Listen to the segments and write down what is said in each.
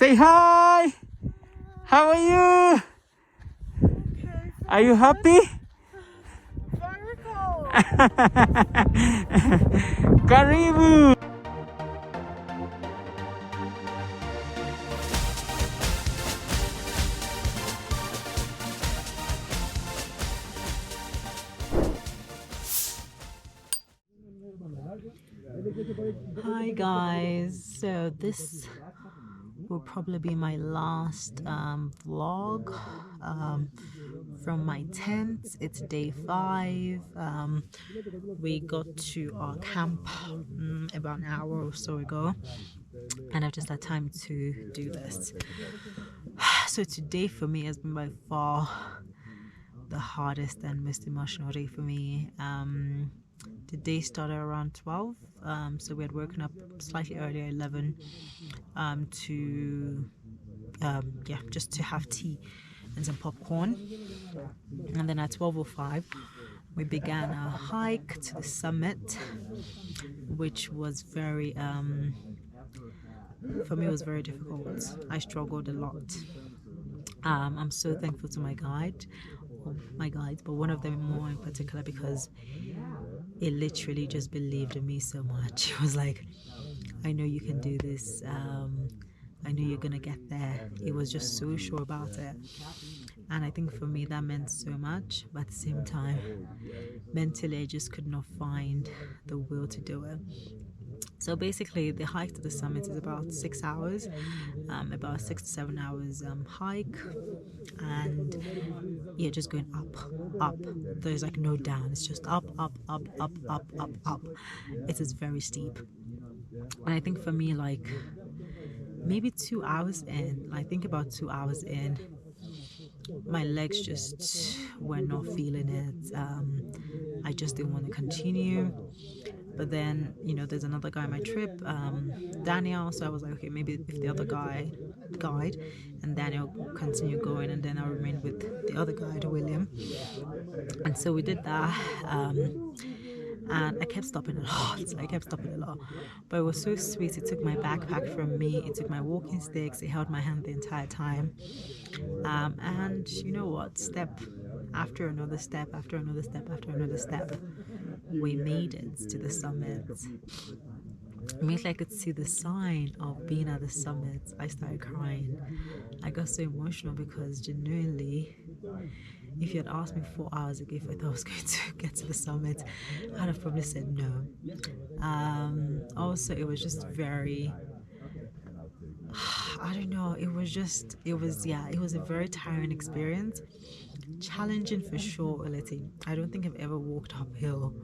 Say hi. How are you? Are you happy? Very cold. Karibu. Hi guys, so this will probably be my last vlog from my tent. It's day 5. We got to our camp about an hour or so ago, and I've just had time to do this. So today for me has been by far the hardest and most emotional day for me. The day started around 12, so we had woken up slightly earlier, 11, to just to have tea and some popcorn. And then at 12:05 we began our hike to the summit, which was very for me, it was very difficult. I struggled a lot. I'm so thankful to my guides, but one of them more in particular, because it literally just believed in me so much. It was like, I know you can do this. I know you're gonna get there. It was just so sure about it. And I think for me that meant so much, but at the same time, mentally I just could not find the will to do it. So basically the hike to the summit is about 6 hours, about 6 to 7 hours hike, and yeah, just going up. There's like no down, it's just up. It is very steep. And I think for me, like maybe 2 hours in, I think about 2 hours in, my legs just were not feeling it. I just didn't want to continue. But then, there's another guy on my trip, Daniel. So I was like, okay, maybe if the other guide and Daniel continue going, and then I'll remain with the other guide, William. And so we did that. And I kept stopping a lot. But it was so sweet. It took my backpack from me. It took my walking sticks. It held my hand the entire time. And you know what? Step after another step, we made it to the summit. Immediately I could see the sign of being at the summit, I started crying. I got so emotional because genuinely, if you had asked me 4 hours ago if I thought I was going to get to the summit, I'd have probably said no. Also, it was just very, I don't know, it was a very tiring experience. Challenging for sure, Uleti. I don't think I've ever walked uphill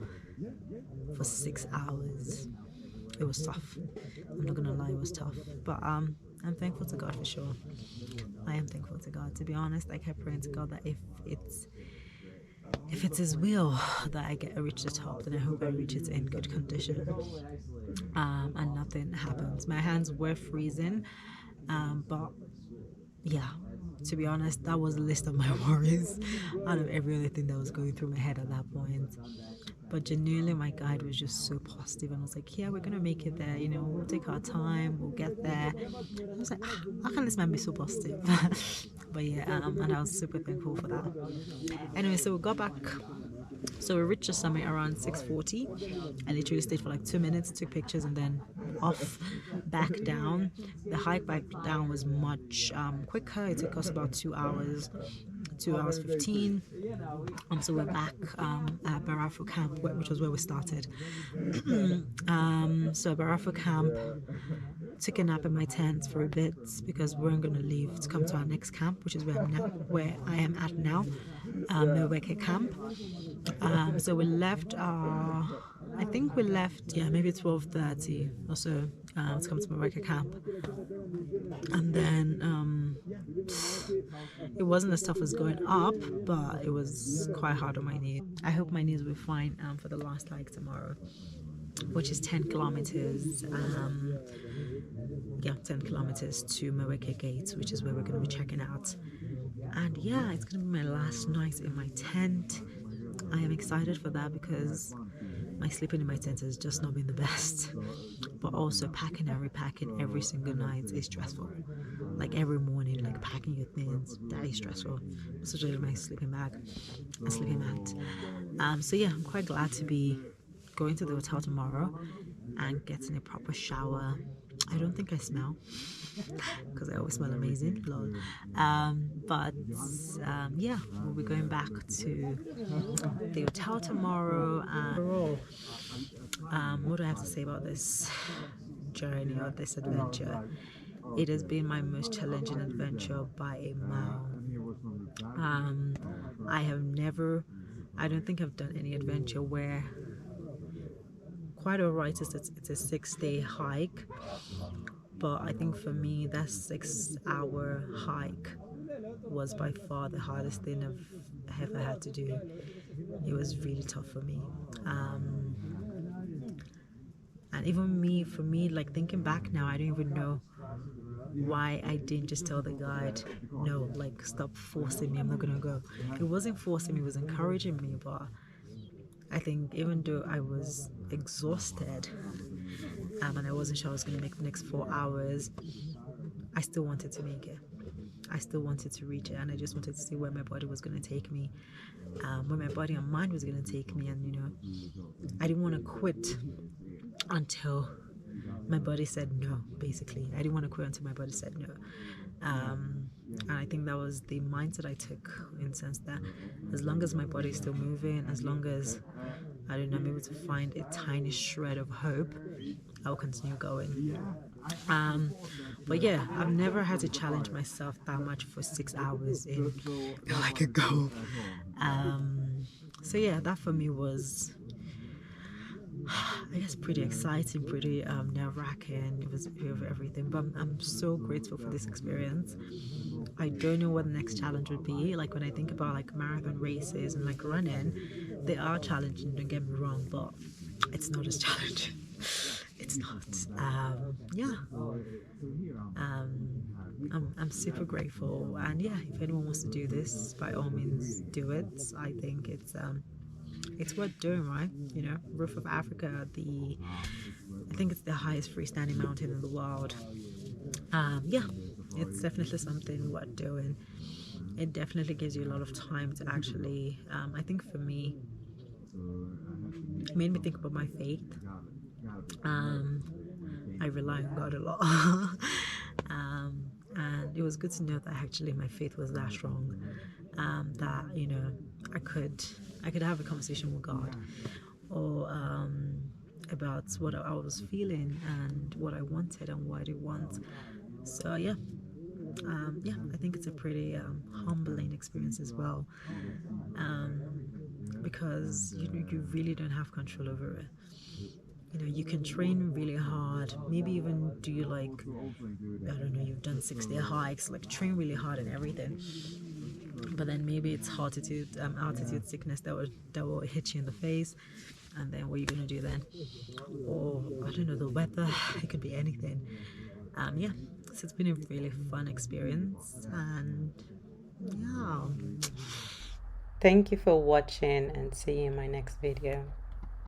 for 6 hours. It was tough. I'm not gonna lie, it was tough. But I'm thankful to God for sure. I am thankful to God. To be honest, I kept praying to God that if it's His will that I reach the top, then I hope I reach it in good condition. And nothing happens. My hands were freezing, but yeah, to be honest, that was the list of my worries out of every other thing that was going through my head at that point. But genuinely, my guide was just so positive and was like, yeah, we're gonna make it there, we'll take our time, we'll get there. I was like, how can this man be so positive? But yeah, and I was super thankful for that. Anyway, so we got back. So we reached the summit around 6:40. I literally stayed for like 2 minutes, took pictures, and then off back down. The hike back down was much quicker. It took us about 2 hours, 2 hours 15. So we're back at Barafu camp, which was where we started. So Barafu camp, took a nap in my tent for a bit because we weren't going to leave to come to our next camp, which is where I am at now, Milwaukee camp. So we left maybe 12:30 or so to come to Milwaukee camp. And then it wasn't as tough as going up, but it was quite hard on my knees. I hope my knees will be fine for the last hike tomorrow, which is 10 kilometers. 10 kilometers to Milwaukee Gate, which is where we're going to be checking out. And yeah, it's going to be my last night in my tent. I am excited for that because my sleeping in my tent has just not been the best. But also packing and repacking every single night is stressful. like every morning, like packing your things. That is stressful. Especially my sleeping mat. So yeah, I'm quite glad to be going to the hotel tomorrow and getting a proper shower. I don't think I smell because I always smell amazing. Lol. Yeah, we'll be going back to the hotel tomorrow. And overall, what do I have to say about this journey or this adventure? It has been my most challenging adventure by a mile. I don't think I've done any adventure where, quite alright, it's a 6-day hike, but I think for me that 6-hour hike was by far the hardest thing I've ever had to do. It was really tough for me. And even for me, like thinking back now, I don't even know why I didn't just tell the guide, no, like stop forcing me, I'm not gonna go. It wasn't forcing me, it was encouraging me. But I think even though I was exhausted and I wasn't sure I was gonna make the next 4 hours, I still wanted to make it. I still wanted to reach it, and I just wanted to see where my body was going to take me, where my body and mind was going to take me. And I didn't want to quit until my body said no. Basically, I didn't want to quit until my body said no. And I think that was the mindset I took, in the sense that as long as my body is still moving, as long as I'm able to find a tiny shred of hope, I'll continue going. But yeah, I've never had to challenge myself that much for 6 hours in like a go. So yeah, that for me was, I guess, pretty exciting, pretty nerve-wracking. It was everything, but I'm so grateful for this experience. I don't know what the next challenge would be. Like when I think about like marathon races and like running, they are challenging, don't get me wrong, but it's not as challenging. It's not. I'm super grateful, and yeah, if anyone wants to do this, by all means do it. I think it's worth doing, right? Roof of Africa, I think it's the highest freestanding mountain in the world. Yeah, it's definitely something worth doing. It definitely gives you a lot of time to actually, I think for me, it made me think about my faith. I rely on God a lot. And it was good to know that actually my faith was that strong, that I could have a conversation with God, or about what I was feeling and what I wanted and what I didn't want. So yeah, I think it's a pretty humbling experience as well, because you really don't have control over it. You can train really hard, maybe even do like, I don't know, you've done 6-day hikes, like train really hard and everything, but then maybe it's altitude sickness that will hit you in the face, and then what are you gonna do then? Or I don't know, the weather, it could be anything. Yeah, so it's been a really fun experience, and yeah. Thank you for watching, and see you in my next video.